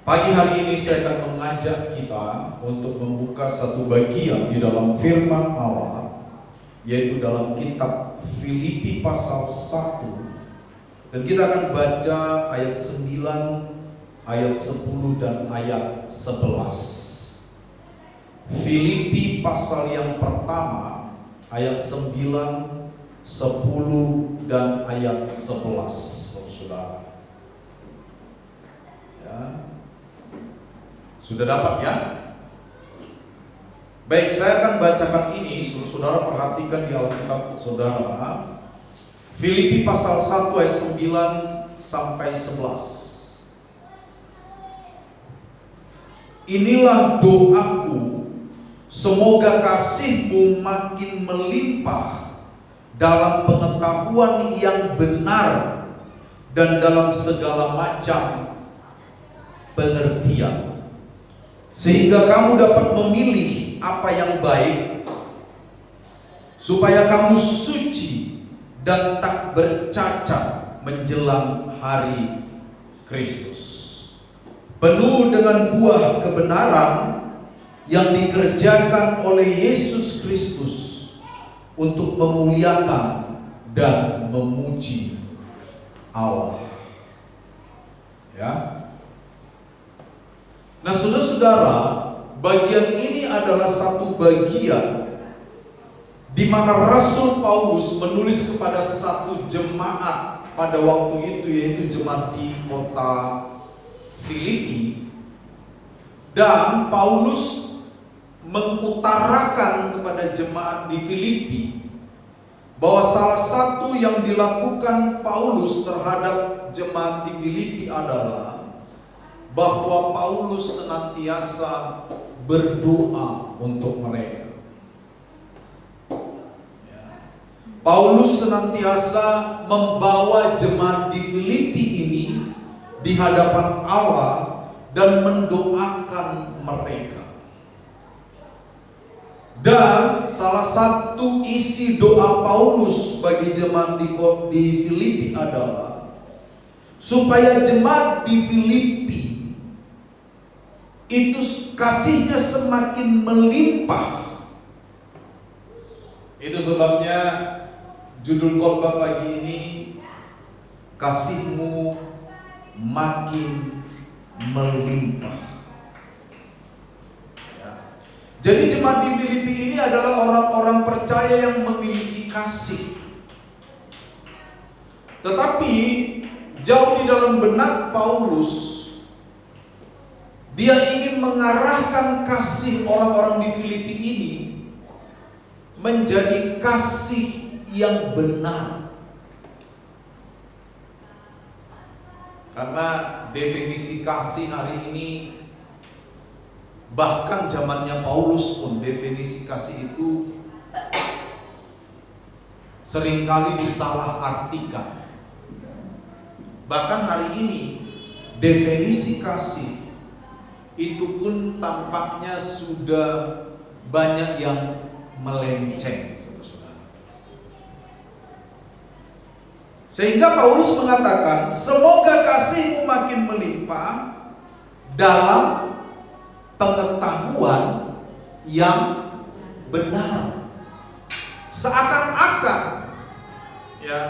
Pagi hari ini saya akan mengajak kita untuk membuka satu bagian di dalam firman Allah, yaitu dalam kitab Filipi pasal 1. Dan kita akan baca ayat 9, ayat 10 dan ayat 11. Filipi pasal yang pertama, ayat 9, 10 dan ayat 11, saudara. Ya. Sudah dapat ya? Baik, saya akan bacakan ini, saudara perhatikan di Alkitab saudara. Filipi pasal 1 ayat 9 sampai 11. Inilah doaku, semoga kasihmu makin melimpah dalam pengetahuan yang benar dan dalam segala macam pengertian, sehingga kamu dapat memilih apa yang baik, supaya kamu suci dan tak bercacat menjelang hari Kristus, penuh dengan buah kebenaran yang dikerjakan oleh Yesus Kristus untuk memuliakan dan memuji Allah. Ya. Nah, saudara-saudara, bagian ini adalah satu bagian di mana Rasul Paulus menulis kepada satu jemaat pada waktu itu, yaitu jemaat di kota Filipi. Dan Paulus mengutarakan kepada jemaat di Filipi bahwa salah satu yang dilakukan Paulus terhadap jemaat di Filipi adalah bahwa Paulus senantiasa berdoa untuk mereka. Paulus senantiasa membawa jemaat di Filipi ini di hadapan Allah dan mendoakan mereka. Dan salah satu isi doa Paulus bagi jemaat di Filipi adalah supaya jemaat di Filipi itu kasihnya semakin melimpah. Itu sebabnya judul khotbah pagi ini, kasihmu makin melimpah. Ya. Jadi jemaat di Filipi ini adalah orang-orang percaya yang memiliki kasih. Tetapi jauh di dalam benak Paulus, dia ingin mengarahkan kasih orang-orang di Filipi ini menjadi kasih yang benar. Karena definisi kasih hari ini, bahkan zamannya Paulus pun, definisi kasih itu seringkali disalahartikan. Bahkan hari ini definisi kasih itu pun tampaknya sudah banyak yang melenceng, saudara. Sehingga Paulus mengatakan, semoga kasihmu makin melimpah dalam pengetahuan yang benar. Seakan-akan ya,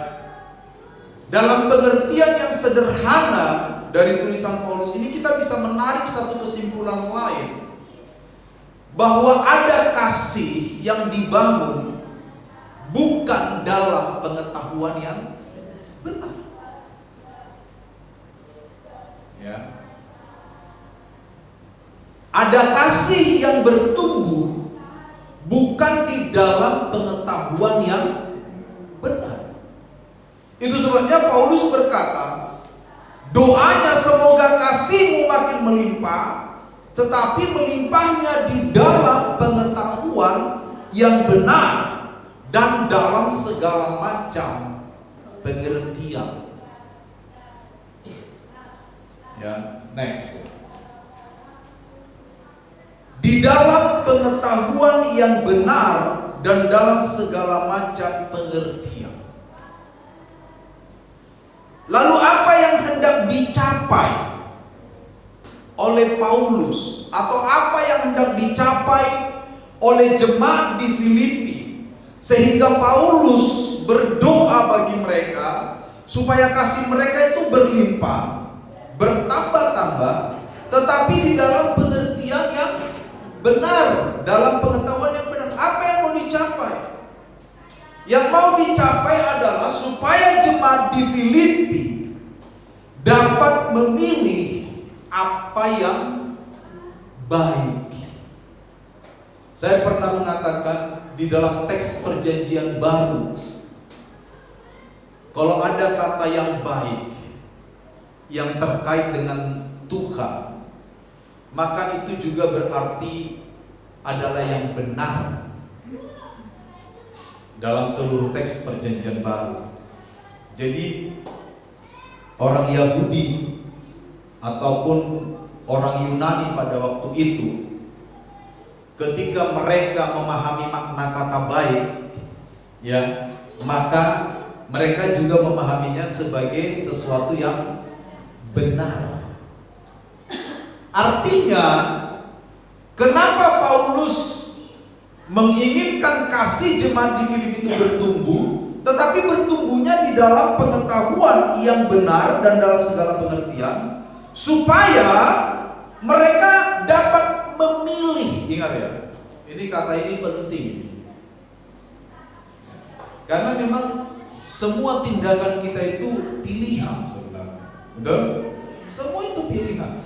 dalam pengertian yang sederhana dari tulisan Paulus ini, kita bisa menarik satu kesimpulan lain, bahwa ada kasih yang dibangun bukan dalam pengetahuan yang benar. Ya. Ada kasih yang bertumbuh bukan di dalam pengetahuan yang benar. Itu sebabnya Paulus berkata, doanya semoga kasihmu makin melimpah, tetapi melimpahnya di dalam pengetahuan yang benar dan dalam segala macam pengertian. Ya, next. Di dalam pengetahuan yang benar dan dalam segala macam pengertian. Lalu apa yang hendak dicapai oleh Paulus atau apa yang hendak dicapai oleh jemaat di Filipi, sehingga Paulus berdoa bagi mereka supaya kasih mereka itu berlimpah, bertambah-tambah, tetapi di dalam pengertian yang benar, dalam pengetahuan yang benar. Apa yang mau dicapai? Yang mau dicapai adalah supaya jemaat di Filipi dapat memilih apa yang baik. Saya pernah mengatakan di dalam teks perjanjian baru, kalau ada kata yang baik yang terkait dengan Tuhan, maka itu juga berarti adalah yang benar dalam seluruh teks perjanjian baru. Jadi orang Yahudi ataupun orang Yunani pada waktu itu, ketika mereka memahami makna kata baik, ya, maka mereka juga memahaminya sebagai sesuatu yang benar. Artinya, kenapa Paulus menginginkan kasih jemaat di Filipi itu bertumbuh, tetapi bertumbuhnya di dalam pengetahuan yang benar dan dalam segala pengertian, supaya mereka dapat memilih. Ingat ya, ini kata ini penting, karena memang semua tindakan kita itu pilihan sebenarnya, betul? Semua itu pilihan.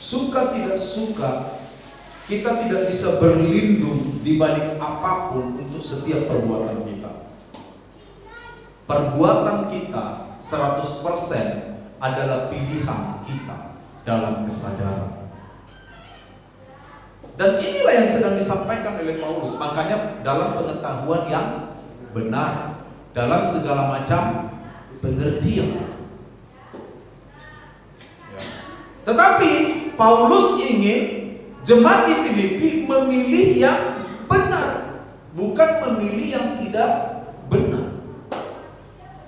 Suka tidak suka, kita tidak bisa berlindung di balik apapun untuk setiap perbuatan kita. Perbuatan kita 100% adalah pilihan kita dalam kesadaran. Dan inilah yang sedang disampaikan oleh Paulus. Makanya dalam pengetahuan yang benar, dalam segala macam pengertian. Ya. Tetapi Paulus ingin jemaat di Filipi memilih yang benar, bukan memilih yang tidak benar.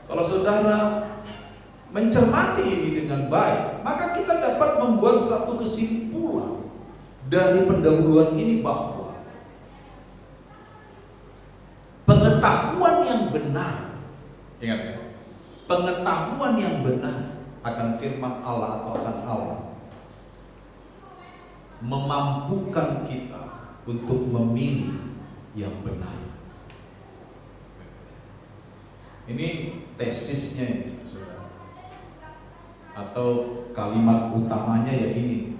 Kalau saudara mencermati ini dengan baik, maka kita dapat membuat satu kesimpulan dari pendahuluan ini, bahwa pengetahuan yang benar, ingat ya, pengetahuan yang benar akan firman Allah atau akan Allah memampukan kita untuk memilih yang benar. Ini tesisnya ini, saudara, atau kalimat utamanya ya ini.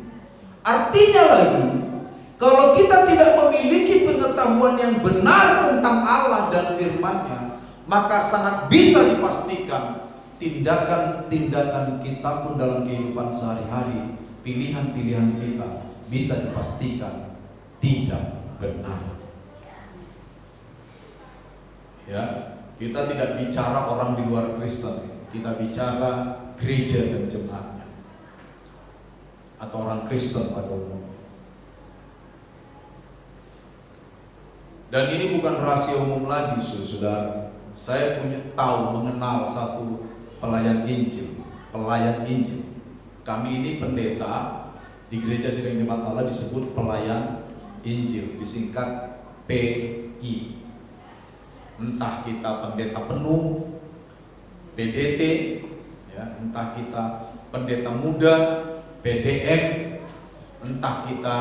Artinya lagi, kalau kita tidak memiliki pengetahuan yang benar tentang Allah dan firman-Nya, maka sangat bisa dipastikan tindakan-tindakan kita pun dalam kehidupan sehari-hari, pilihan-pilihan kita bisa dipastikan tidak benar. Ya, kita tidak bicara orang di luar Kristen, kita bicara gereja dan jemaatnya, atau orang Kristen pada umumnya. Dan ini bukan rahasia umum lagi, saudara. Saya mengenal satu pelayan Injil. Kami ini pendeta di Gereja Sidang Jemaat Allah disebut pelayan Injil, disingkat PI. Entah kita pendeta penuh, PDT, ya, entah kita pendeta muda, PDM, entah kita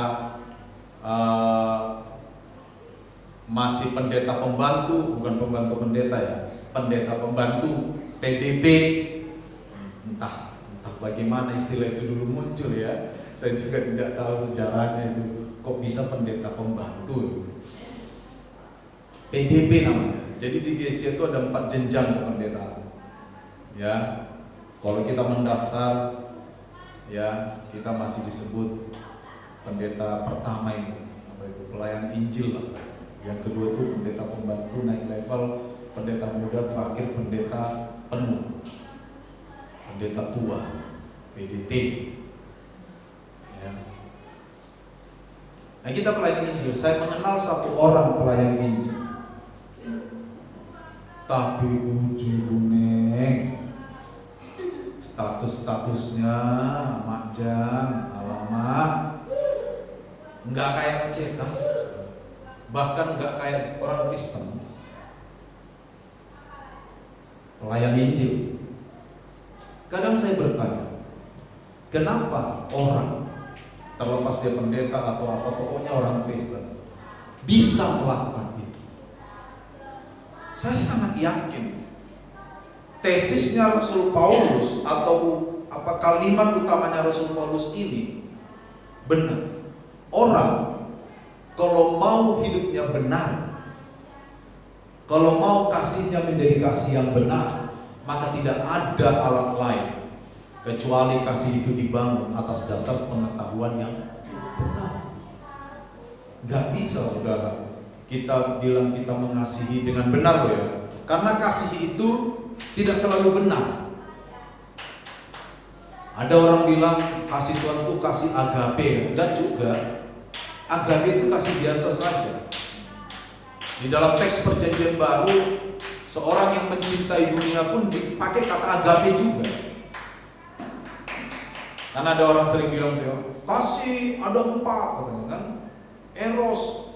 masih pendeta pembantu, bukan pembantu pendeta ya, pendeta pembantu, PDP, entah bagaimana istilah itu dulu muncul ya. Saya juga tidak tahu sejarahnya itu, kok bisa pendeta pembantu. PDP namanya. Jadi di GSC itu ada 4 jenjang kependetaan. Ya, kalau kita mendaftar, ya kita masih disebut pendeta pertama ini, apa itu, pelayan Injil lah. Yang kedua itu pendeta pembantu, naik level pendeta muda, terakhir pendeta penuh, pendeta tua, PDT. Ya. Nah, kita pelayan Injil. Saya mengenal satu orang pelayan Injil, tapi ujung-ujungnya statusnya makjan, alamat, nggak kayak pendeta, bahkan nggak kayak orang Kristen, pelayan Injil. Kadang saya bertanya, kenapa orang, terlepas dia pendeta atau apa, pokoknya orang Kristen, bisa melakukan itu? Saya sangat yakin tesisnya Rasul Paulus atau kalimat utamanya Rasul Paulus ini benar. Orang kalau mau hidupnya benar, kalau mau kasihnya menjadi kasih yang benar, maka tidak ada alat lain kecuali kasih itu dibangun atas dasar pengetahuan yang benar. Gak bisa saudara kita bilang kita mengasihi dengan benar loh ya, karena kasih itu tidak selalu benar. Ada orang bilang kasih Tuhan itu kasih agape, enggak juga. Agape itu kasih biasa saja. Di dalam teks Perjanjian Baru, seorang yang mencintai dunia pun dipakai kata agape juga. Karena ada orang sering bilang tuh, kasih ada 4 katanya kan, eros,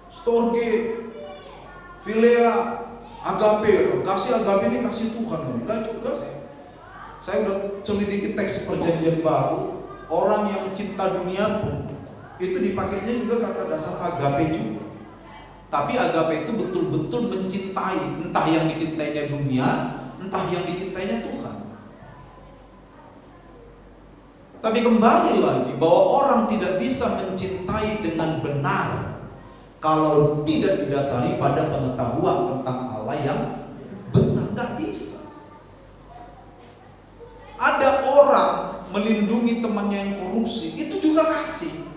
storge, philia, agape. Kasih agape ini kasih Tuhan, enggak juga sih. Saya udah selidiki teks Perjanjian Baru, orang yang cinta dunia pun itu dipakainya juga kata dasar agape juga. Tapi agape itu betul-betul mencintai, entah yang dicintainya dunia, entah yang dicintainya Tuhan. Tapi kembali lagi bahwa orang tidak bisa mencintai dengan benar kalau tidak didasari pada pengetahuan tentang Allah yang benar. Tidak bisa. Ada orang melindungi temannya yang korupsi, itu juga kasih.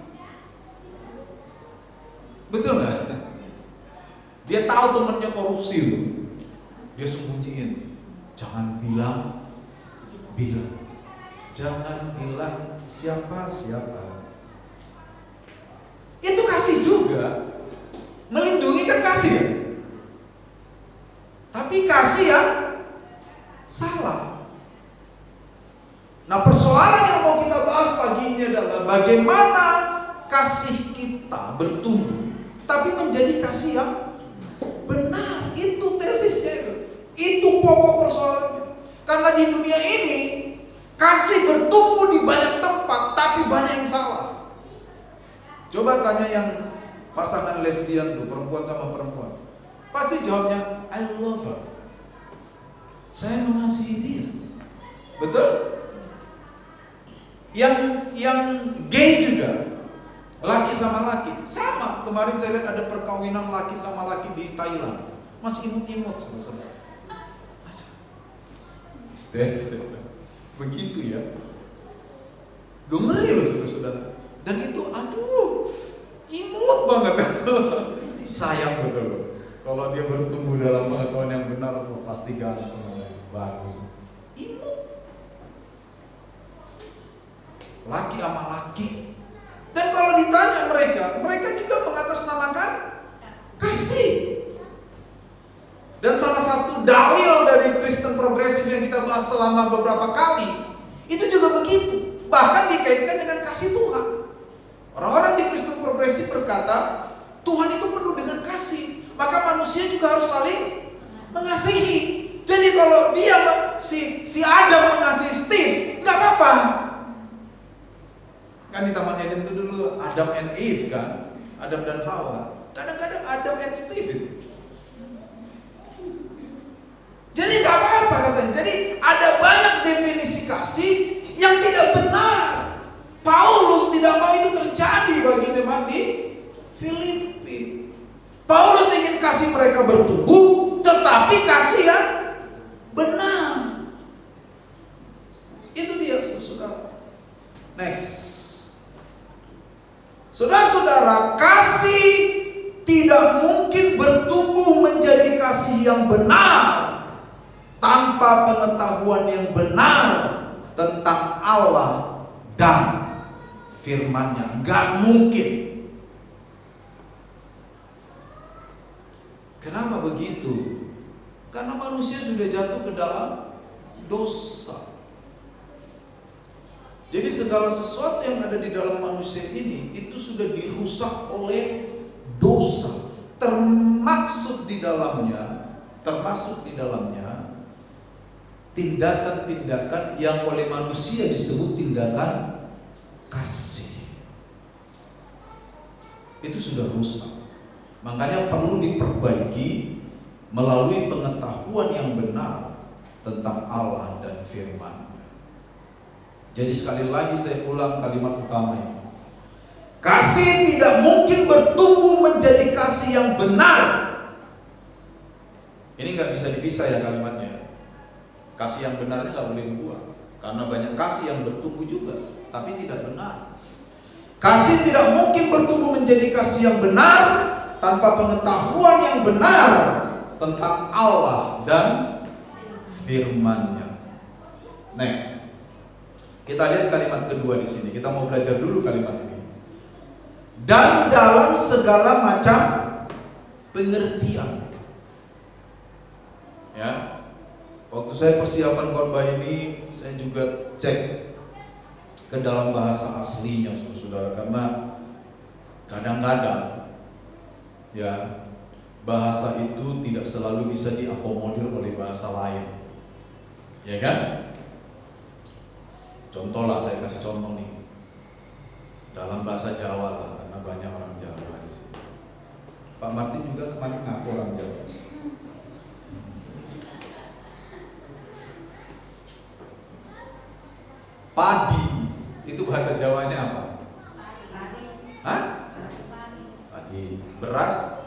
Betul nggak? Dia tahu temannya korupsi loh, dia sembunyiin. Jangan bilang, jangan bilang siapa-siapa. Itu kasih juga. Melindungi kan kasih ya. Tapi kasih yang salah. Nah, persoalan yang mau kita bahas pagi ini adalah bagaimana kasih kita bertumbuh tapi menjadi kasih yang benar. Itu tesisnya, itu pokok persoalannya. Karena di dunia ini kasih bertumbuh di banyak tempat tapi banyak yang salah. Coba tanya yang pasangan lesbian tuh, perempuan sama perempuan, pasti jawabnya I love her, saya mengasihi dia. Betul? Yang gay juga, laki sama laki sama. Kemarin saya lihat ada perkawinan laki sama laki di Thailand, masih imut-imut saudara. Begitu ya. Ngeri loh saudara. Dan itu aduh, imut banget itu. Sayang betul loh. Kalau dia bertumbuh dalam pengetahuan yang benar, pasti ganteng, bagus. Imut. Laki sama laki. Dan kalau ditanya mereka juga mengatasnamakan kasih. Dan salah satu dalil dari Kristen progresif yang kita bahas selama beberapa kali, itu juga begitu. Bahkan dikaitkan dengan kasih Tuhan. Orang-orang di Kristen progresif berkata, Tuhan itu penuh dengan kasih, maka manusia juga harus saling mengasihi. Jadi kalau dia si Adam mengasihi Steve, nggak apa-apa. Kan di Taman Eden itu dulu Adam and Eve kan, Adam dan Hawa. Kadang-kadang Adam and Steve itu. Jadi nggak apa-apa katanya. Jadi ada banyak definisi kasih yang tidak benar. Paulus tidak mau itu terjadi bagi jemaat di Filipi. Paulus ingin kasih mereka bertumbuh, tetapi kasih yang benar. Itu dia saudara. Next. Saudara-saudara, kasih tidak mungkin bertumbuh menjadi kasih yang benar tanpa pengetahuan yang benar tentang Allah dan firman-Nya. Gak mungkin. Kenapa begitu? Karena manusia sudah jatuh ke dalam dosa. Jadi segala sesuatu yang ada di dalam manusia ini itu sudah dirusak oleh dosa, termasuk di dalamnya tindakan-tindakan yang oleh manusia disebut tindakan kasih. Itu sudah rusak. Makanya perlu diperbaiki melalui pengetahuan yang benar tentang Allah dan firman-Nya. Jadi sekali lagi saya ulang kalimat utama ini. Kasih tidak mungkin bertumbuh menjadi kasih yang benar. Ini nggak bisa dipisah ya kalimatnya. Kasih yang benarnya nggak boleh dibuang, karena banyak kasih yang bertumbuh juga, tapi tidak benar. Kasih tidak mungkin bertumbuh menjadi kasih yang benar tanpa pengetahuan yang benar tentang Allah dan firman-Nya. Next, kita lihat kalimat kedua di sini. Kita mau belajar dulu kalimat ini. Dan dalam segala macam pengertian. Ya. Waktu saya persiapan khotbah ini, saya juga cek ke dalam bahasa aslinya, saudara, karena kadang-kadang ya bahasa itu tidak selalu bisa diakomodir oleh bahasa lain, ya kan? Contoh lah, saya kasih contoh nih, dalam bahasa Jawa lah, karena banyak orang Jawa di sini. Pak Martin juga kemarin ngaku orang Jawa. Padi itu bahasa Jawanya apa? Hah? Padi. Beras?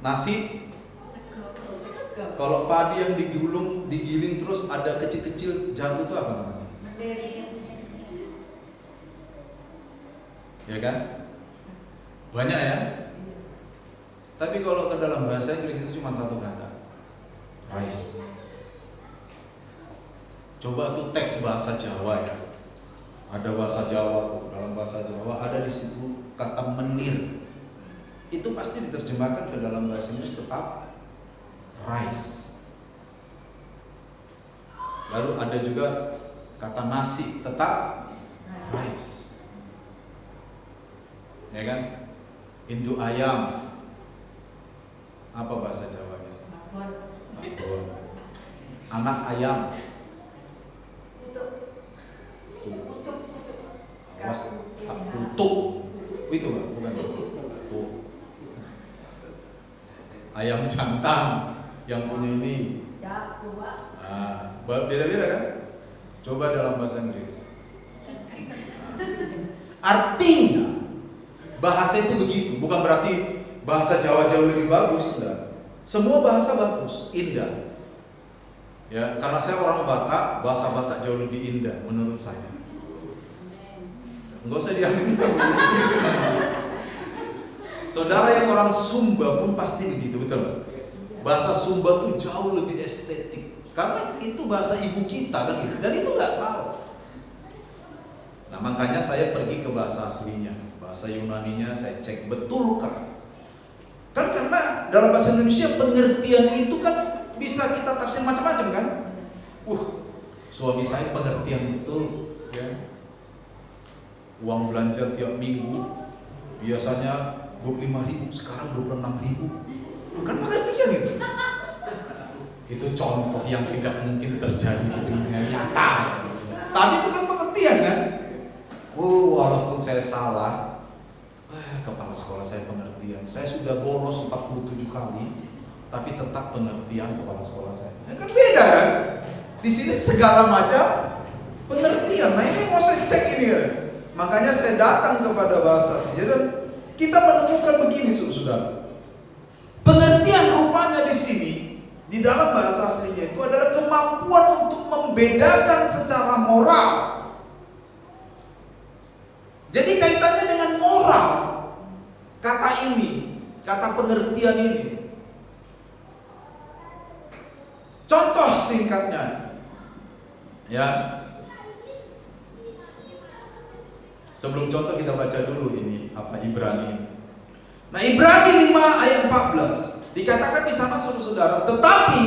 Nasi? Kalau padi yang digiling terus ada kecil-kecil jatuh itu apa namanya? Ya kan? Banyak ya? Tapi kalau ke dalam bahasa Inggris itu cuma satu kata, rice. Coba tuh teks bahasa Jawa ya. Ada bahasa Jawa, dalam bahasa Jawa ada di situ kata menir. Itu pasti diterjemahkan ke dalam bahasa Inggris tetap rice. Lalu ada juga kata nasi, tetap rice. Ya kan? Induk ayam. Apa bahasa Jawanya? Babon. Anak ayam. Awas, tutuk. Itu kan? Bukan tutuk. Ayam jantan yang punya ini. Nah, beda-beda kan? Coba dalam bahasa Inggris. Artinya bahasa itu begitu, bukan berarti bahasa Jawa jauh lebih bagus, enggak. Semua bahasa bagus, indah. Ya, karena saya orang Batak, bahasa Batak jauh lebih indah menurut saya. Enggak usah diambil. Saudara yang orang Sumba pun pasti begitu, betul? Bahasa Sumba tuh jauh lebih estetik, karena itu bahasa ibu kita kan gitu. Dan itu nggak salah. Nah makanya saya pergi ke bahasa aslinya, bahasa Yunaninya saya cek betulkah? Kan karena dalam bahasa Indonesia pengertian itu kan bisa kita tafsir macam-macam kan? Suami saya pengertian betul, ya. Uang belanja tiap minggu biasanya 25.000, sekarang 26.000. Bukan pengertian itu. Itu contoh yang tidak mungkin terjadi di dunia nyata. Tapi itu kan pengertian kan? Walaupun saya salah, kepala sekolah saya pengertian. Saya sudah bolos 47 kali, tapi tetap pengertian kepala sekolah saya. Ya kan beda kan? Di sini segala macam pengertian. Nah ini mau saya cek ini kan? Makanya saya datang kepada bahasa aslinya dan kita menemukan begini, saudara. Pengertian rupanya di sini di dalam bahasa aslinya itu adalah kemampuan untuk membedakan secara moral. Jadi kaitannya dengan moral. Kata ini, kata pengertian ini. Contoh singkatnya. Ya. Sebelum contoh kita baca dulu ini apa Ibrani. Nah Ibrani 5 ayat 14 dikatakan di sana saudara, tetapi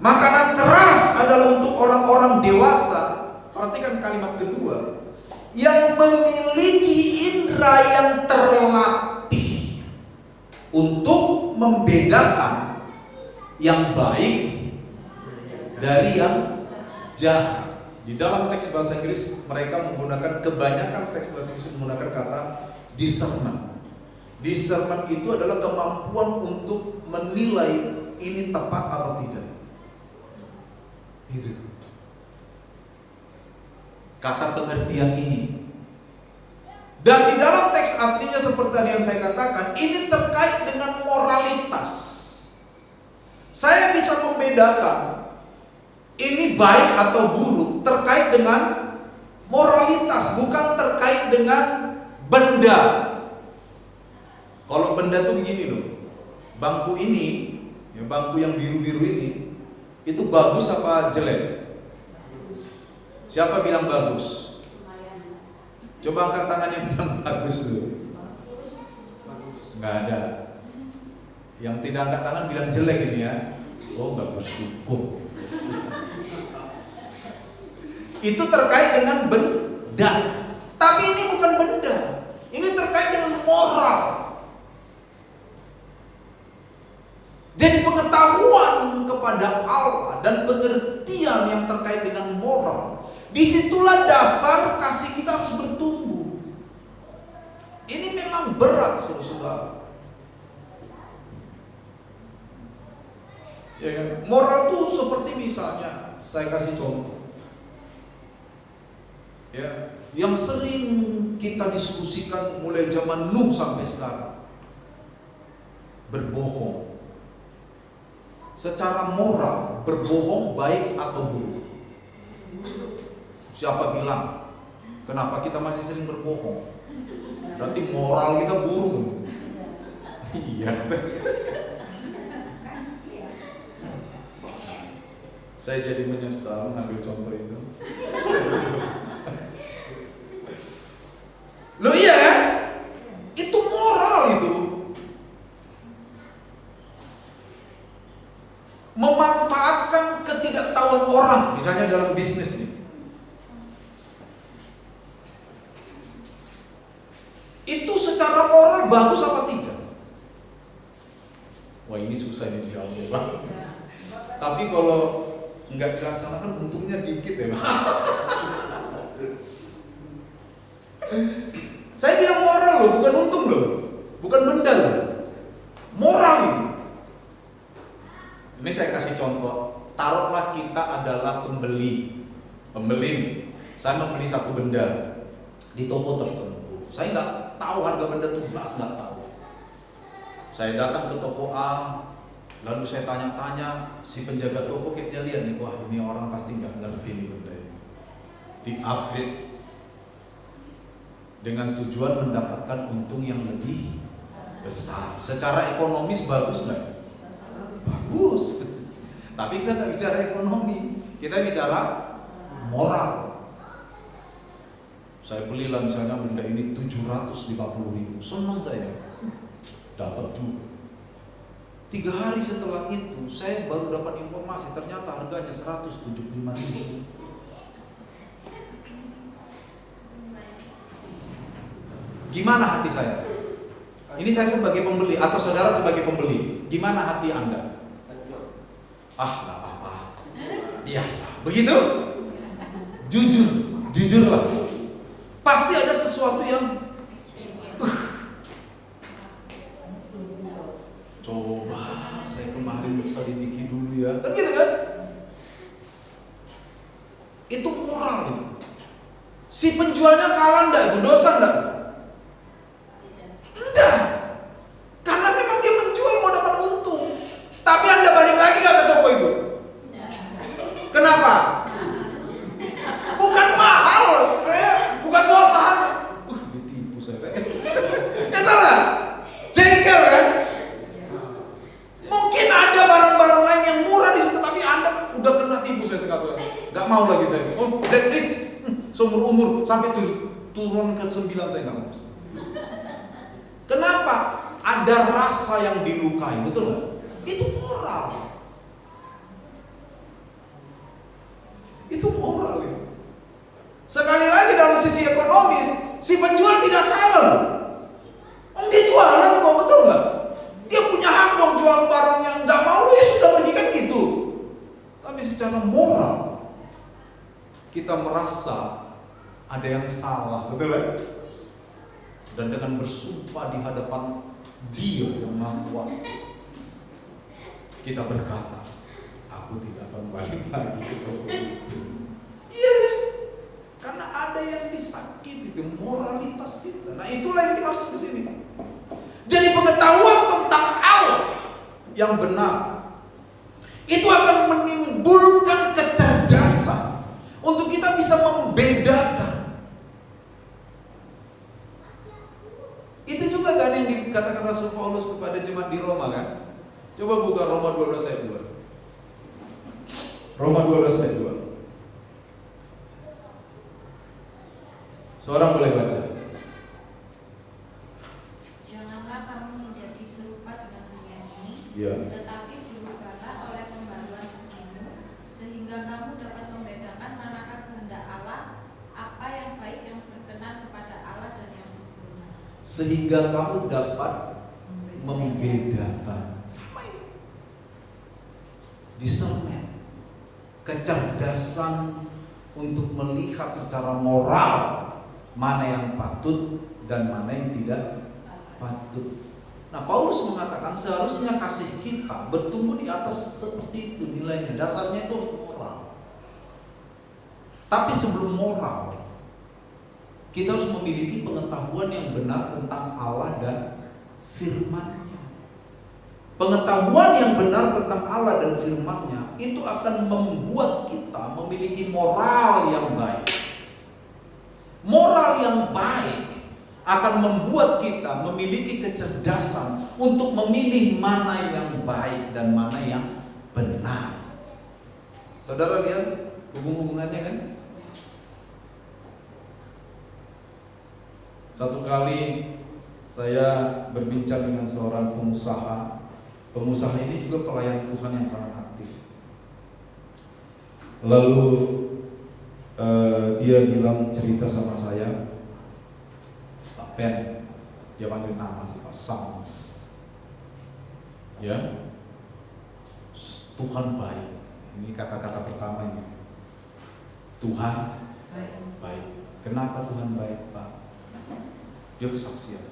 makanan keras adalah untuk orang-orang dewasa. Perhatikan kalimat kedua, yang memiliki indera yang terlatih untuk membedakan yang baik dari yang jahat. Di dalam teks bahasa Inggris mereka menggunakan, kebanyakan teks bahasa Inggris menggunakan kata discernment. Discernment itu adalah kemampuan untuk menilai ini tepat atau tidak. Itu kata pengertian ini. Dan di dalam teks aslinya seperti tadi yang saya katakan, ini terkait dengan moralitas. Saya bisa membedakan ini baik atau buruk terkait dengan moralitas, bukan terkait dengan benda. Kalau benda tuh begini loh, bangku ini, ya bangku yang biru-biru ini, itu bagus apa jelek? Siapa bilang bagus? Coba angkat tangan yang bilang bagus dulu. Nggak ada. Yang tidak angkat tangan bilang jelek ini ya. Oh, nggak bersyukur. Itu terkait dengan benda. Tapi ini bukan benda. Ini terkait dengan moral. Jadi pengetahuan kepada Allah dan pengertian yang terkait dengan moral, disitulah dasar kasih kita harus bertumbuh. Ini memang berat, saudara. Ya kan? Moral itu seperti misalnya, saya kasih contoh. Ya, yang sering kita diskusikan mulai zaman Nuh sampai sekarang, berbohong. Secara moral, berbohong baik atau buruk? Siapa bilang? Kenapa kita masih sering berbohong? Berarti moral kita buruk. Iya. Saya jadi menyesal ngambil contoh itu. Loh iya kan? Itu moral itu. Memanfaatkan ketidaktahuan orang, misalnya dalam bisnis nih. Itu secara moral bagus apa tidak? Wah, ini susah nih dijawab. Tapi kalau nggak dilaksanakan untungnya dikit ya. Saya bilang moral loh, bukan untung loh, bukan benda loh. Moral ini. Ini saya kasih contoh. Taruhlah kita adalah pembeli. Saya membeli satu benda di toko tertentu. Saya nggak tahu harga benda itu, nggak tahu. Saya datang ke toko A, lalu saya tanya-tanya si penjaga toko, kayaknya lihat nih, wah ini orang pasti nggak ngerti nih benda ini. Di upgrade dengan tujuan mendapatkan untung yang lebih besar. Secara ekonomis bagus nggak? Bagus. Tapi kita nggak bicara ekonomi, kita bicara moral. Saya belilah misalnya benda ini 750.000, senang saya, dapat juga. 3 hari setelah itu saya baru dapat informasi ternyata harganya 175.000. Gimana hati saya? Ini saya sebagai pembeli atau saudara sebagai pembeli, gimana hati Anda? Ah, nggak apa-apa, biasa. Begitu? Jujurlah. Pasti ada sesuatu yang coba saya kemarin selidiki dulu ya. Kan gitu kan? Itu moral itu. Si penjualnya salah enggak itu? Dosa enggak? Enggak. Karena memang dia menjual mau dapat untung. Tapi Anda balik lagi nggak ke toko itu? Kenapa? Bukan mahal, sebenarnya bukan soal mahal. Ditipu saya. Kata lah, jengkel kan? Mungkin ada barang-barang lain yang murah di situ, tapi Anda udah kena tipu saya sekarang. Gak mau lagi saya. Oh, blacklist seumur umur sampai turun ke 9 saya nggak mau. Kenapa? Ada rasa yang dilukai, betul nggak? Itu moral. Itu moral ya. Sekali lagi dalam sisi ekonomis, si penjual tidak salah. Dia jualan kok, betul nggak? Dia punya hak dong jual barangnya. Nggak mau ya sudah pergi kan gitu. Tapi secara moral kita merasa ada yang salah, betul ya? Dan dengan bersumpah di hadapan Dia yang Maha Kuasa, kita berkata, aku tidak akan balik lagi ke toko itu. Iya, karena ada yang disakiti, itu moralitas kita. Nah itulah yang dimaksud di sini. Jadi pengetahuan tentang Allah yang benar itu akan menimbulkan kecerdasan untuk kita bisa membedakan. Itu juga kan yang dikatakan Rasul Paulus kepada jemaat di Roma kan? Coba buka Roma 12 ayat 2. Roma 12 ayat 2. Seorang boleh baca. Janganlah kamu menjadi serupa dengan dunia ini, Ya. tetapi berubahlah oleh pembaruan hatimu, sehingga kamu dapat membedakan manakah kehendak Allah, apa yang baik, yang berkenan kepada Allah dan yang sempurna. Sehingga kamu dapat membedakan. Sama ini. Discernment, kecerdasan untuk melihat secara moral mana yang patut dan mana yang tidak patut. Nah, Paulus mengatakan seharusnya kasih kita bertumbuh di atas seperti itu nilainya. Dasarnya itu moral. Tapi sebelum moral, kita harus memiliki pengetahuan yang benar tentang Allah dan firman-Nya. Pengetahuan yang benar tentang Allah dan firman-Nya itu akan membuat kita memiliki moral yang baik. Moral yang baik akan membuat kita memiliki kecerdasan untuk memilih mana yang baik dan mana yang benar. Saudara lihat hubung-hubungannya kan? Satu kali saya berbincang dengan seorang pengusaha. Pengusaha ini juga pelayan Tuhan yang sangat aktif. Lalu dia bilang cerita sama saya, Pak Pen, dia panggil nama sih Pak Sam. Ya, Tuhan baik. Ini kata-kata pertamanya. Tuhan baik. Kenapa Tuhan baik, Pak? Dia kesaksian.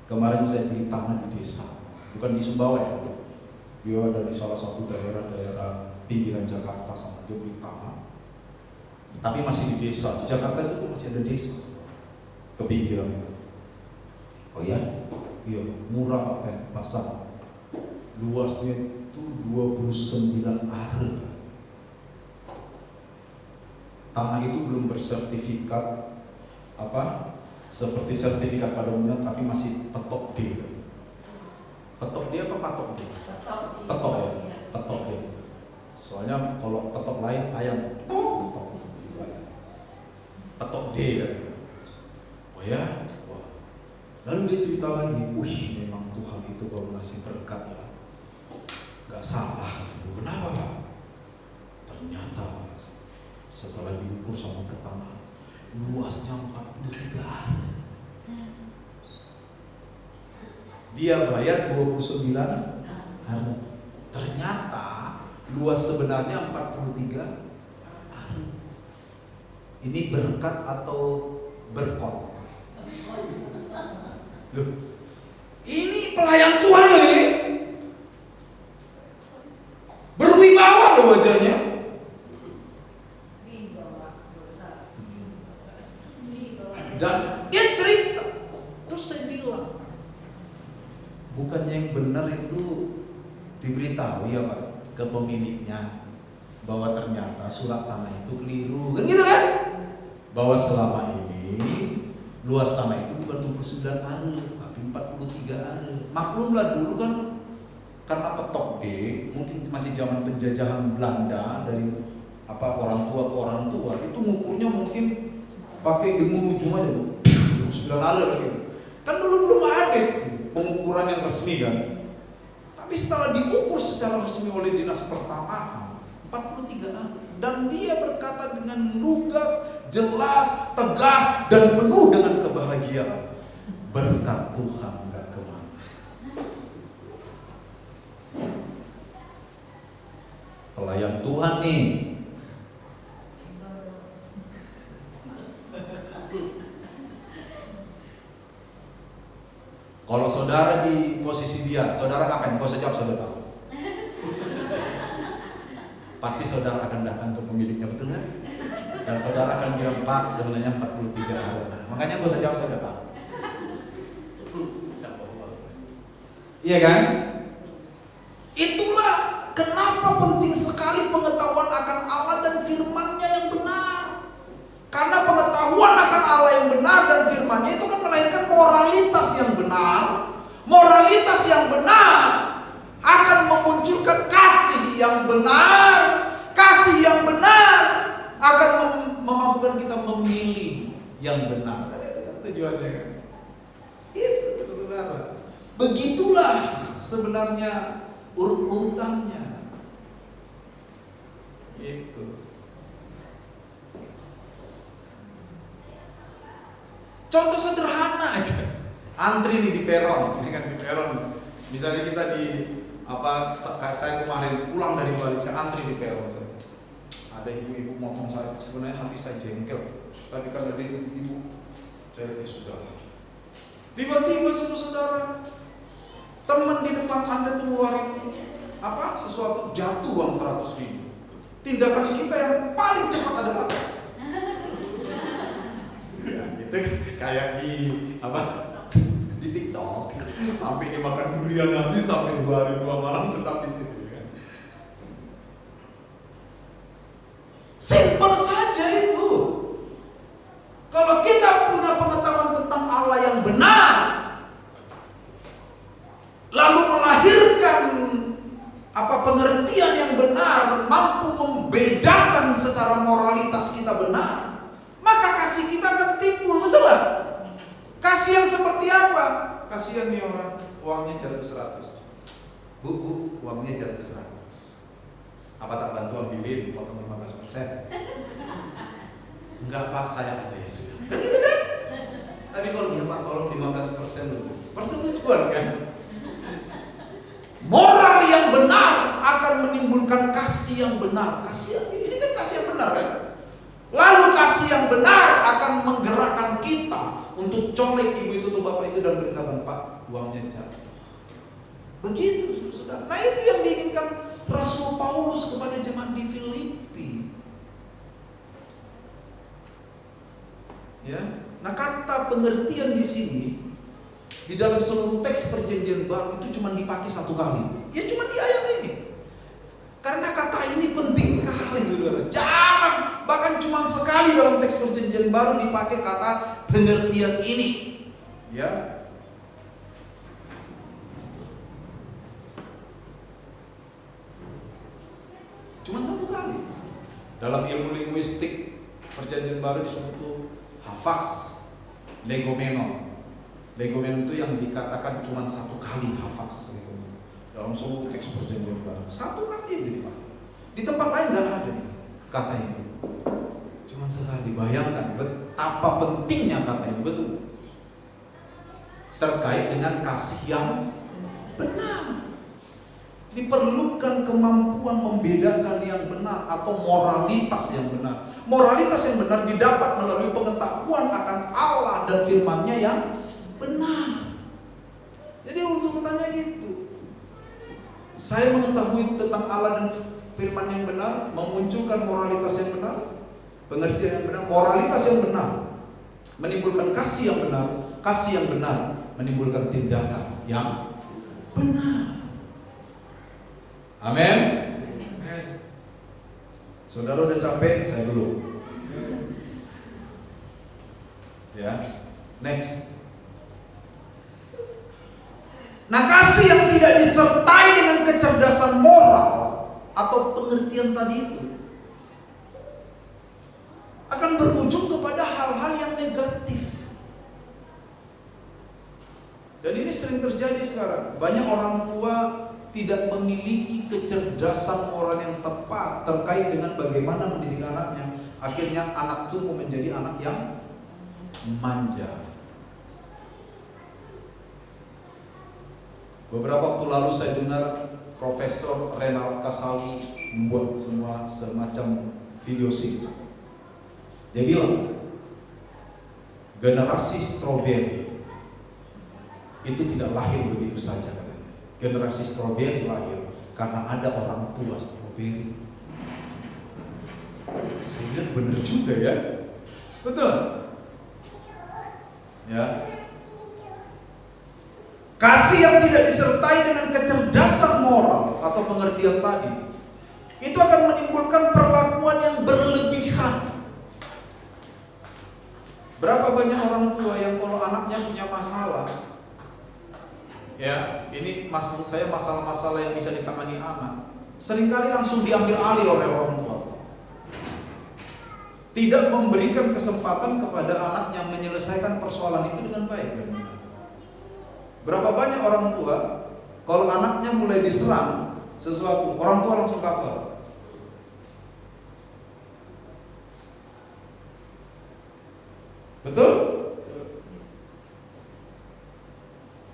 Kemarin saya beli tanah di desa, bukan di Sumbawa ya. Dia dari salah satu daerah pinggiran Jakarta sama dia beli tanah. Tapi masih di desa. Di Jakarta itu masih ada desa ke pinggiran itu. Oh ya? Iya, murah Pak Pen, pasar. Luasnya itu 29 are. Tanah itu belum bersertifikat seperti sertifikat pada umumnya, tapi masih petok D. Petok D apa patok D? Petok ya, petok D. Soalnya kalau petok lain ayam petok gitu aja. Petok D kan. Oh ya, wah. Lalu dia cerita lagi, wih memang Tuhan itu kalau ngasih berkat ya, nggak salah. Kenapa Pak? Ternyata setelah diukur sama pertama, luasnya 43 are. Dia bayar 29 are. Ternyata luas sebenarnya 43 are. Ini berkat atau berkot? Loh, ini pelayan Tuhan loh ini. Berwibawa loh wajahnya. Dan dia cerita, terus saya bilang, bukannya yang benar itu diberitahu ya Pak ke pemiliknya bahwa ternyata surat tanah itu keliru, kan gitu kan? Bahwa selama ini luas tanah itu bukan 29 are, tapi 43 are. Maklumlah dulu kan karena petok D, mungkin masih zaman penjajahan Belanda dari orang tua ke orang tua, itu ngukurnya mungkin pakai ilmu ujung aja, 9 are lagi. Kan dulu belum ada pengukuran yang resmi kan. Tapi setelah diukur secara resmi oleh dinas pertanahan, 43 ayat. Dan dia berkata dengan lugas, jelas, tegas, dan penuh dengan kebahagiaan. Berkat Tuhan gak kemana. Pelayan Tuhan nih. Kalau saudara di posisi dia, saudara ngapain? Gak usah jawab, saudara tahu. Pasti saudara akan datang ke pemiliknya, betul kan? Dan saudara akan bilang, Pak, sebenarnya 43 hari. Nah, makanya gak usah jawab, saudara tahu. Iya kan? Itulah kenapa penting sekali pengetahuan akan Allah dan firman-Nya yang benar. Karena pengetahuan akan Allah yang benar dan firman-Nya itu kan melahirkan moralitas yang benar. Moralitas yang benar akan memunculkan kasih yang benar. Kasih yang benar akan memampukan kita memilih yang benar. Itu kan tujuannya kan? Itu saudara. Begitulah sebenarnya urut-urutannya. Itu. Contoh sederhana aja. Antri nih di peron, ini kan di peron. Misalnya kita di saya kemarin pulang dari Bali, saya antri di peron. Ada ibu-ibu motong saya, sebenarnya hati saya jengkel. Tapi karena dia ibu, saya lihat sudah. Tiba-tiba saudara, teman di depan Anda tuh ngeluarin sesuatu, jatuh uang 100.000. Tindakan kita yang paling cepat adalah ya, gitu kayak di TikTok, sampai dimakan durian habis sampai 2 hari 2 malam tetap di situ kan. Simpel saja itu. Kalau kita punya pengetahuan tentang Allah yang benar, lalu melahirkan pengertian yang benar, mampu membedakan secara moralitas kita benar, maka kasih kita akan timbul, betul lah. Kasih yang seperti apa? Kasihan nih orang, uangnya jatuh 100. Bu, uangnya jatuh 100. Apa tak bantu ambilin, potong 15%? Enggak Pak, saya aja ya sudah. Gitu kan? Tapi kalau iya Pak, tolong 15% dulu. Persetujuan kan? Moral yang benar akan menimbulkan kasih yang benar. Ini kan kasih yang benar kan? Lalu kasih yang benar akan menggerakkan kita untuk colek ibu itu atau bapak itu dan berkata, Pak, uangnya jatuh. Begitu saudara. Nah itu yang diinginkan Rasul Paulus kepada jemaat di Filipi. Ya, nah kata pengertian di sini di dalam seluruh teks perjanjian baru itu cuma dipakai 1 kali. Ya cuma di ayat ini. Karena kata ini penting sekali saudara. Jarang, bahkan cuma sekali dalam teks perjanjian baru dipakai kata pengertian ini. Ya. Cuma 1 kali. Dalam ilmu linguistik perjanjian baru disebut hafaks, legomenon. Legomenon itu yang dikatakan cuma 1 kali hafaks legomenon. Dalam seluruh teks perjanjian baru 1 kali aja dipakai. Di tempat lain nggak ada kata ini. Cuma sekali. Bayangkan betapa pentingnya kata ini, betul? Terkait dengan kasih yang benar. Diperlukan kemampuan membedakan yang benar atau moralitas yang benar. Moralitas yang benar didapat melalui pengetahuan akan Allah dan firman-Nya yang benar. Jadi untuk bertanya gitu, saya mengetahui tentang Allah dan firman yang benar, memunculkan moralitas yang benar, pengertian yang benar, moralitas yang benar menimbulkan kasih yang benar, kasih yang benar menimbulkan tindakan yang benar. Amin. Saudara udah capek, saya dulu. Ya, next. Nah, kasih yang tidak disertai dengan kecerdasan moral atau pengertian tadi itu akan berujung kepada hal-hal yang negatif. Dan ini sering terjadi sekarang. Banyak orang tua tidak memiliki kecerdasan moral yang tepat terkait dengan bagaimana mendidik anaknya, akhirnya anak tumbuh menjadi anak yang manja. Beberapa waktu lalu saya dengar Profesor Renald Kasali membuat semacam video singkat. Dia bilang, generasi stroberi itu tidak lahir begitu saja katanya. Generasi stroberi lahir karena ada orang tua stroberi. Saya bilang benar juga ya. Betul? Ya. Kasih yang tidak disertai dengan kecerdasan moral atau pengertian tadi, itu akan menimbulkan perlakuan yang berlebihan. Berapa banyak orang tua yang kalau anaknya punya masalah, ya, ini maksud saya masalah-masalah yang bisa ditangani anak, seringkali langsung diambil alih oleh orang tua. Tidak memberikan kesempatan kepada anaknya menyelesaikan persoalan itu dengan baik dan benar. Berapa banyak orang tua kalau anaknya mulai diserang sesuatu, orang tua langsung cover. Betul?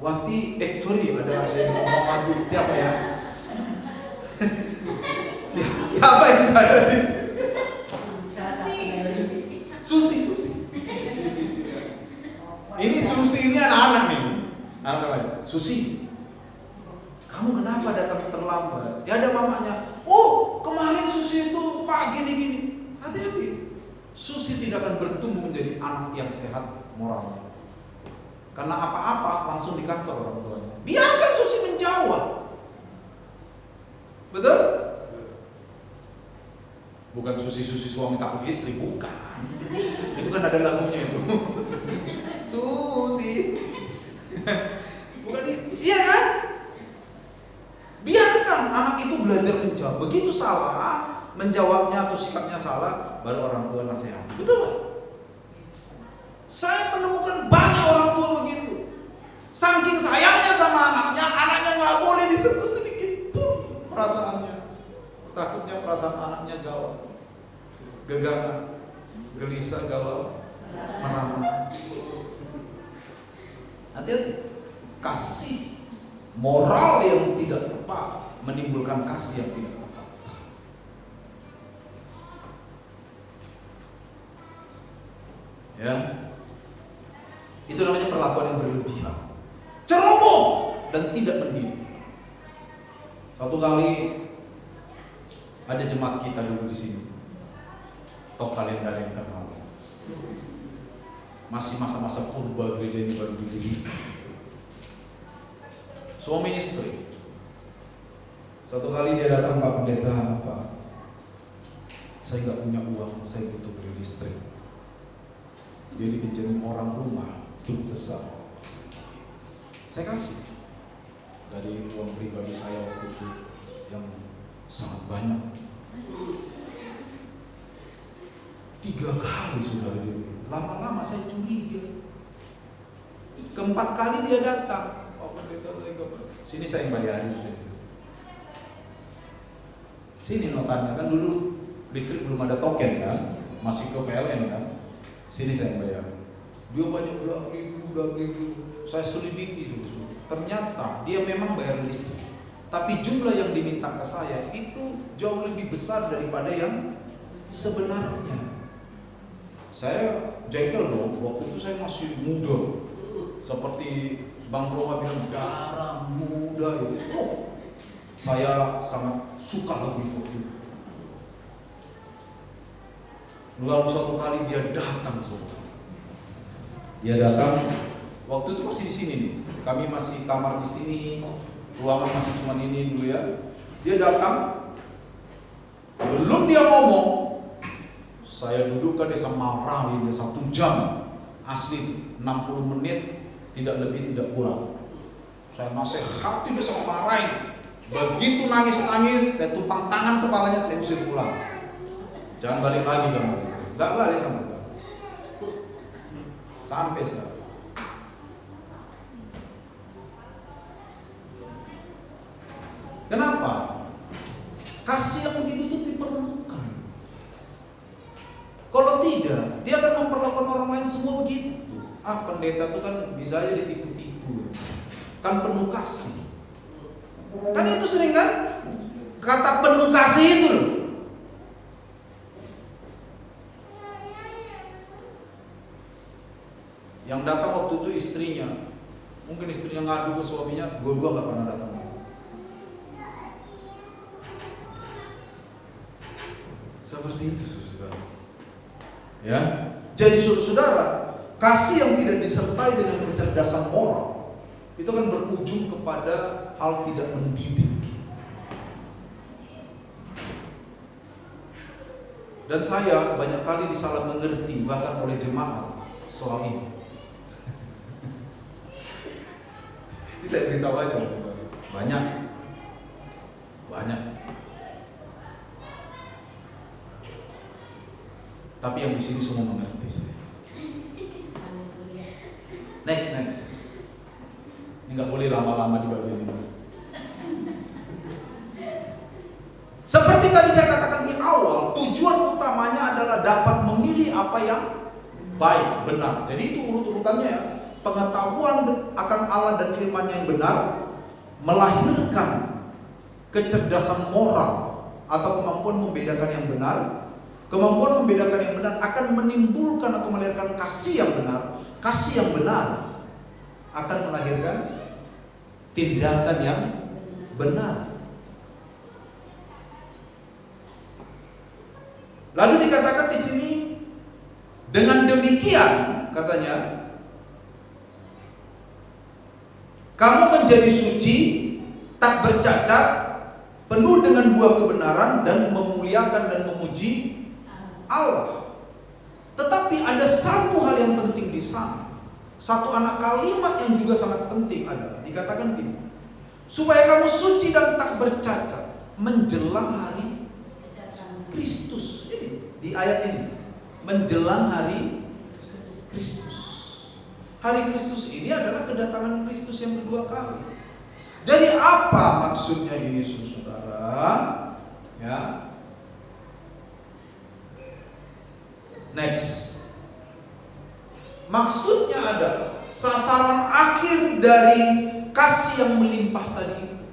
Wati, sorry, ada yang ngomong maju. Siapa ya? Siapa yang ada di sini? Susi. Ini Susi ini anak-anak nih. Anak lain. Susi, kamu kenapa datang terlambat? Ya ada mamanya. Oh, kemarin Susi itu pagi gini. Hati-hati. Susi tidak akan bertumbuh menjadi anak yang sehat moralnya. Karena apa-apa langsung di-cover orang tuanya. Biarkan Susi menjawab. Betul? Bukan Susi suami takut istri, bukan. Itu kan ada lagunya itu. Susi. Bukan itu. Iya kan? Biarkan anak itu belajar menjawab. Begitu salah, menjawabnya atau sikapnya salah, baru orang tua nasihati. Betul kan? Saya menemukan banyak orang tua begitu. Saking sayangnya sama anaknya nggak boleh disentuh sedikit pun perasaannya. Takutnya perasaan anaknya gawat, gegana, gelisah, galau, meramah. Hati-hati. Kasih moral yang tidak tepat menimbulkan kasih yang tidak tepat. Ya, itu namanya perlakuan yang berlebihan, ceroboh dan tidak mendidik. Satu kali ada jemaat kita dulu di sini. Toh kalian gak ada yang kenal. Masih masa-masa purba gereja ini baru didirikan. Suami istri. Satu kali dia datang, Pak Pendeta, Pak, saya nggak punya uang, saya butuh beli listrik. Dia dipinjemin orang rumah cukup besar. Saya kasih dari uang pribadi saya waktu itu yang sangat banyak. 3 kali sudah dia. Lama-lama saya curiga. Keempat kali dia datang. Sini saya yang bayarin. Sini notanya, kan dulu listrik belum ada token kan, masih ke PLN kan. Sini saya yang bayarin. Dia banyak udah ribu. Saya selidiki. Ternyata dia memang bayar listrik, tapi jumlah yang diminta ke saya itu jauh lebih besar daripada yang sebenarnya. Saya jengkel dong, waktu itu saya masih muda. Seperti Bang Roma bilang, darah muda itu. Oh, saya sangat suka lagu itu. Lalu suatu kali dia datang, saudara. Dia datang, waktu itu masih di sini nih. Kami masih kamar di sini, ruangan masih cuma ini dulu ya. Dia datang, belum dia ngomong, saya dudukkan dia sama marahin dia 1 jam, asli itu 60 menit. Tidak lebih, tidak kurang. Saya nasihati dia sama marahin. Begitu nangis-nangis, saya tumpang tangan kepalanya, saya usir pulang. Jangan balik lagi kamu. Gak balik sampai sekarang. kan semua begitu. Pendeta itu kan bisa aja ditipu-tipu. Kan penuh kasih. Kan itu sering kan? Kata penuh kasih itu loh. Yang datang waktu itu istrinya. Mungkin istrinya ngadu ke suaminya, gue gak pernah datang. Seperti itu saudara. Ya, jadi saudara, kasih yang tidak disertai dengan kecerdasan moral itu kan berujung kepada hal tidak mendidik. Dan saya banyak kali disalah mengerti bahkan oleh jemaat soal ini. Ini saya beritahu aja saudara. Banyak. Tapi yang di sini semua mengerti saya. Next. Ini nggak boleh lama-lama di bagian ini. Seperti tadi saya katakan di awal, tujuan utamanya adalah dapat memilih apa yang baik, benar. Jadi itu urut-urutannya ya. Pengetahuan akan Allah dan firman-Nya yang benar melahirkan kecerdasan moral atau kemampuan membedakan yang benar. Kemampuan membedakan yang benar akan menimbulkan atau melahirkan kasih yang benar. Kasih yang benar akan melahirkan tindakan yang benar. Lalu dikatakan di sini, dengan demikian katanya, kamu menjadi suci, tak bercacat, penuh dengan buah kebenaran dan memuliakan dan memuji Allah. Tetapi ada satu hal yang penting di sana. Satu anak kalimat yang juga sangat penting adalah dikatakan begini, supaya kamu suci dan tak bercacat menjelang hari Kristus. Ini di ayat ini, menjelang hari Kristus. Hari Kristus ini adalah kedatangan Kristus yang kedua kali. Jadi apa maksudnya ini saudara? Ya. Next. Maksudnya adalah sasaran akhir dari kasih yang melimpah tadi itu.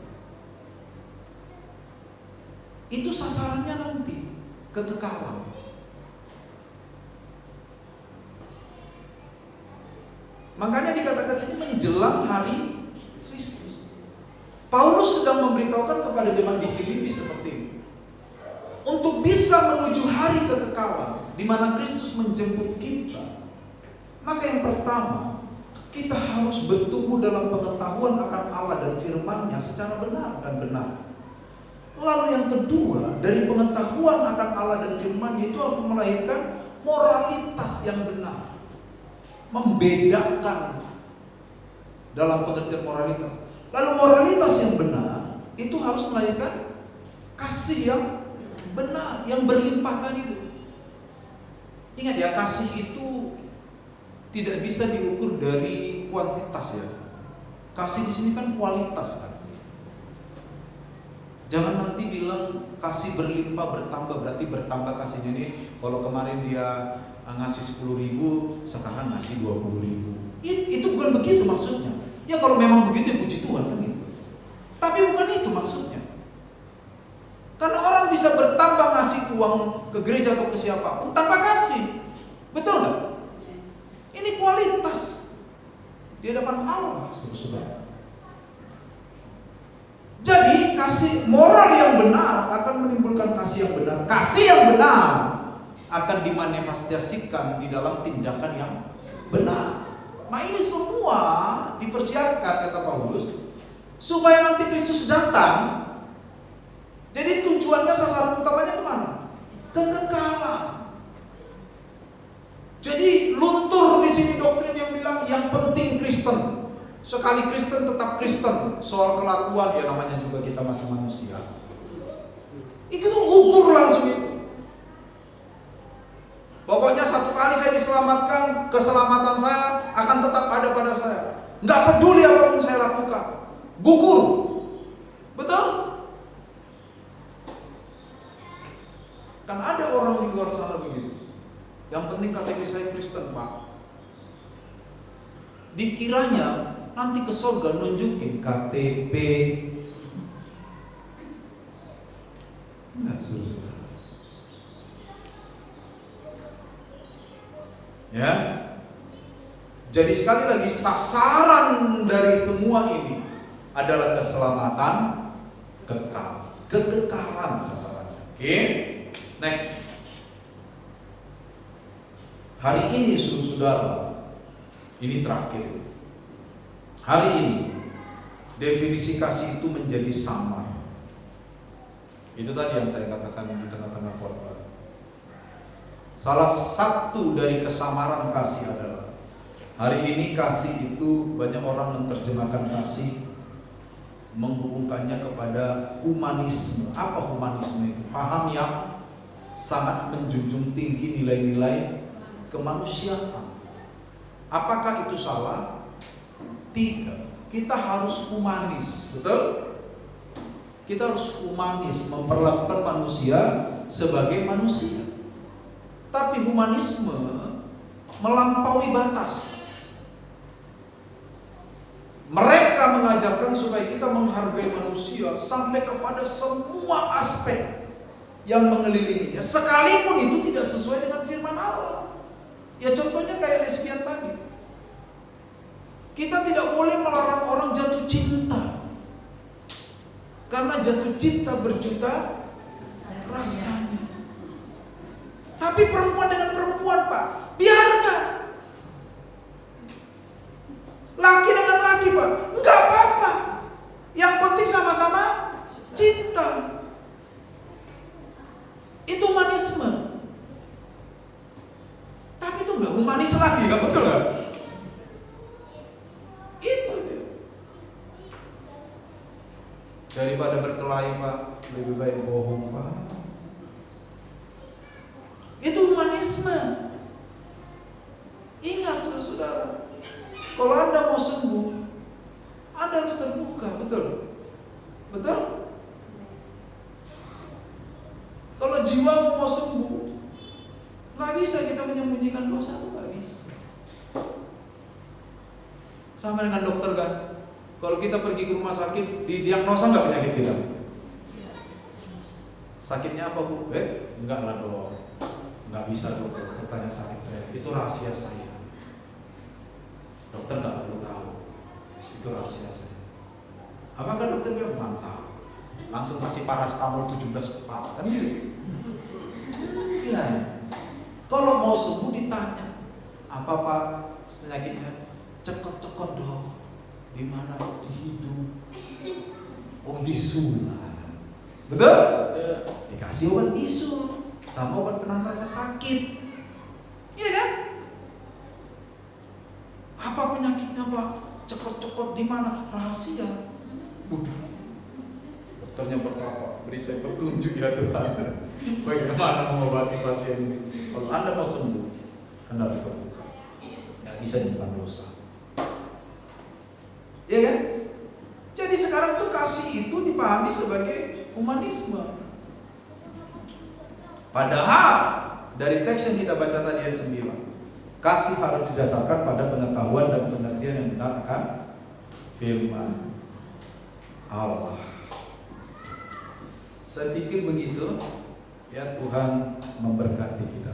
Itu sasarannya nanti kekekalan. Makanya dikatakan sini menjelang hari Kristus. Paulus sedang memberitahukan kepada jemaat di Filipi seperti ini. Untuk bisa menuju hari kekekalan di mana Kristus menjemput kita, maka yang pertama, kita harus bertumbuh dalam pengetahuan akan Allah dan firman-Nya secara benar dan benar. Lalu yang kedua, dari pengetahuan akan Allah dan firman-Nya itu harus melahirkan moralitas yang benar. Membedakan dalam pengertian moralitas. Lalu moralitas yang benar itu harus melahirkan kasih yang benar, yang berlimpah tadi itu. Ingat ya, kasih itu tidak bisa diukur dari kuantitas ya. Kasih di sini kan kualitas kan. Jangan nanti bilang kasih berlimpah bertambah, berarti bertambah kasihnya ini. Kalau kemarin dia ngasih 10.000, sekarang ngasih 20.000. Itu bukan begitu maksudnya. Ya kalau memang begitu ya puji Tuhan kan gitu. Tapi bukan itu maksudnya. Karena orang bisa bertambah ngasih uang ke gereja atau ke siapapun tanpa kasih. Betul nggak? Ini kualitas di hadapan Allah, saudara. Jadi kasih moral yang benar akan menimbulkan kasih yang benar. Kasih yang benar akan dimanifestasikan di dalam tindakan yang benar. Nah ini semua dipersiapkan kata Paulus supaya nanti Kristus datang. Jadi tujuannya, sasaran utamanya kemana? Kekekalan. Jadi luntur di sini doktrin yang bilang yang penting Kristen. Sekali Kristen tetap Kristen. Soal kelakuan ya namanya juga kita masih manusia. Itu tuh ukur langsung itu. Pokoknya satu kali saya diselamatkan, keselamatan saya akan tetap ada pada saya. Nggak peduli apapun saya lakukan. Gugur. Betul? Kan ada orang di luar sana begitu. Yang penting KTP saya Kristen, Pak. Dikiranya nanti ke surga nunjukin KTP. Enggak, saudara. Ya. Jadi sekali lagi sasaran dari semua ini adalah keselamatan kekal. Kekekalan sasarannya. Oke. Next. Hari ini saudara, ini terakhir. Hari ini definisi kasih itu menjadi samar. Itu tadi yang saya katakan di tengah-tengah khotbah. Salah satu dari kesamaran kasih adalah hari ini kasih itu banyak orang menerjemahkan kasih menghubungkannya kepada humanisme. Apa humanisme itu? Paham yang sangat menjunjung tinggi nilai-nilai kemanusiaan. Apakah itu salah? Tidak. Kita harus humanis, betul? Kita harus humanis, memperlakukan manusia sebagai manusia. Tapi humanisme melampaui batas. Mereka mengajarkan supaya kita menghargai manusia sampai kepada semua aspek yang mengelilinginya, sekalipun itu tidak sesuai dengan firman Allah. Ya contohnya kayak lesbian tadi. Kita tidak boleh melarang orang jatuh cinta, karena jatuh cinta berjuta rasanya. Tapi perempuan dengan perempuan, Pak, biarkan. Laki dengan laki, Pak, enggak apa-apa. Yang penting sama-sama cinta. Itu humanisme. Tapi itu enggak humanis lagi, enggak betul kan? Itu dia. Daripada berkelahi, Pak, lebih baik bohong, Pak. Itu humanisme. Ingat saudara, kalau Anda mau sembuh, Anda harus terbuka, betul? Betul? Kalau jiwa mau sembuh, nggak bisa kita menyembunyikan dosa, itu nggak bisa. Sama dengan dokter kan, kalau kita pergi ke rumah sakit, didiagnosa nggak penyakit kita? Sakitnya apa, Bu? Enggak lah dong. Nggak bisa dokter tanya sakit saya, itu rahasia saya. Dokter nggak perlu tahu, itu rahasia saya. Apakah dokter bilang mantap, langsung kasih parastamol 17 pak, kan gitu? Iya. Kalau mau sembuh ditanya, apa Pak penyakitnya? Cekot-cekot dong. Di mana? Di hidung. Oh, bisulan. Betul? Dikasih obat bisul sama obat penahan rasa sakit. Iya kan? Apa penyakitnya, Pak? Cekot-cekot di mana? Rahasia. Udah. Dokternya berkata, beri saya petunjuk ya Tuhan. Bagaimana mengobati pasien ini? Kalau Anda mau sembuh, Anda harus terbuka. Nggak bisa nyimpan dosa. Iya kan? Jadi sekarang tuh kasih itu dipahami sebagai humanisme. Padahal dari teks yang kita baca tadi ayat 9, kasih harus didasarkan pada pengetahuan dan pengertian yang benar akan firman Allah. Saya pikir begitu. Ya, Tuhan memberkati kita.